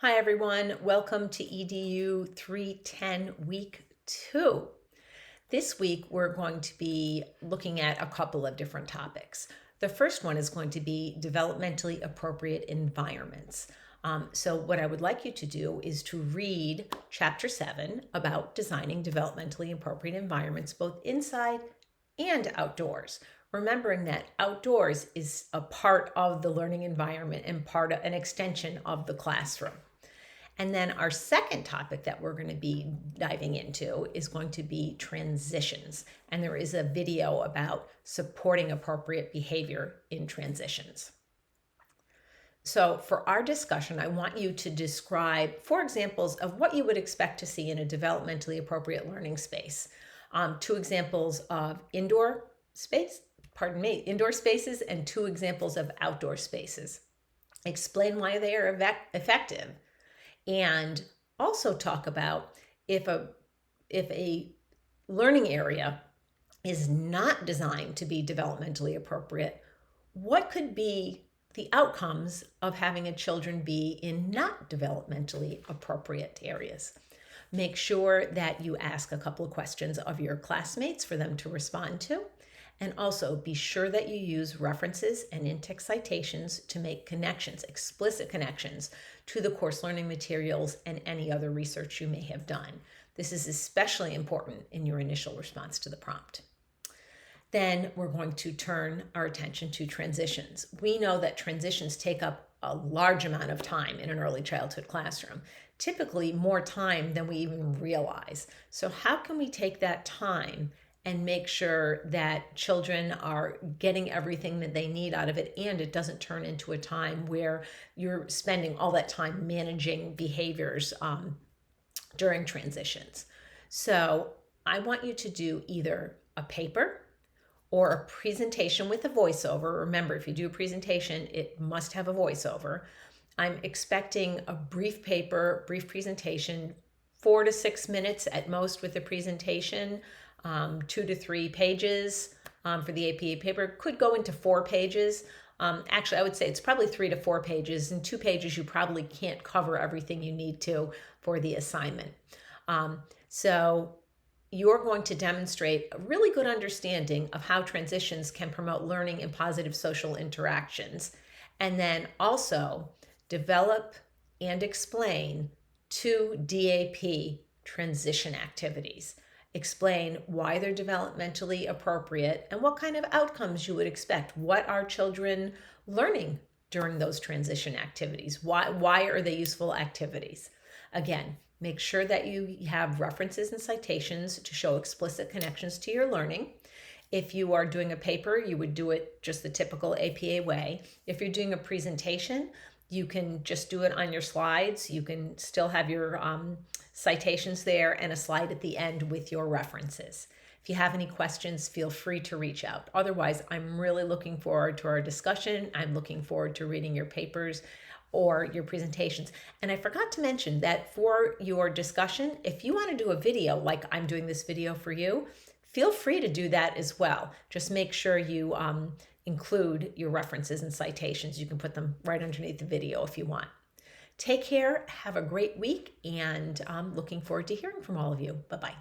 Hi everyone, welcome to EDU310 week 2. This week we're going to be looking at a couple of different topics. The first one is going to be developmentally appropriate environments. So what I would like you to do is to read chapter 7 about designing developmentally appropriate environments both inside and outdoors. Remembering that outdoors is a part of the learning environment and part of an extension of the classroom. And then our second topic that we're going to be diving into is going to be transitions. And there is a video about supporting appropriate behavior in transitions. So for our discussion, I want you to describe 4 examples of what you would expect to see in a developmentally appropriate learning space. 2 examples of indoor spaces and 2 examples of outdoor spaces. Explain why they are effective. And also talk about if a learning area is not designed to be developmentally appropriate, what could be the outcomes of having a children be in not developmentally appropriate areas. Make sure that you ask a couple of questions of your classmates for them to respond to. And also be sure that you use references and in-text citations to make connections, explicit connections, to the course learning materials and any other research you may have done. This is especially important in your initial response to the prompt. Then we're going to turn our attention to transitions. We know that transitions take up a large amount of time in an early childhood classroom, typically more time than we even realize. So how can we take that time and make sure that children are getting everything that they need out of it, and it doesn't turn into a time where you're spending all that time managing behaviors during transitions. So I want you to do either a paper or a presentation with a voiceover. Remember, if you do a presentation, it must have a voiceover. I'm expecting a brief paper, brief presentation, 4 to 6 minutes at most with the presentation. 2 to 3 pages for the APA paper. Could go into 4 pages. Actually, I would say it's probably 3 to 4 pages. In 2 pages, you probably can't cover everything you need to for the assignment. So you're going to demonstrate a really good understanding of how transitions can promote learning and positive social interactions. And then also develop and explain 2 DAP transition activities. Explain why they're developmentally appropriate and what kind of outcomes you would expect. What are children learning during those transition activities? Why are they useful activities? Again, make sure that you have references and citations to show explicit connections to your learning. If you are doing a paper, you would do it just the typical APA way. If you're doing a presentation, you can just do it on your slides. You can still have your citations there and a slide at the end with your references. If you have any questions, feel free to reach out. Otherwise, I'm really looking forward to our discussion. I'm looking forward to reading your papers or your presentations. And I forgot to mention that for your discussion, if you want to do a video like I'm doing this video for you, feel free to do that as well. Just make sure you include your references and citations. You can put them right underneath the video if you want. Take care, have a great week, and I'm looking forward to hearing from all of you. Bye-bye.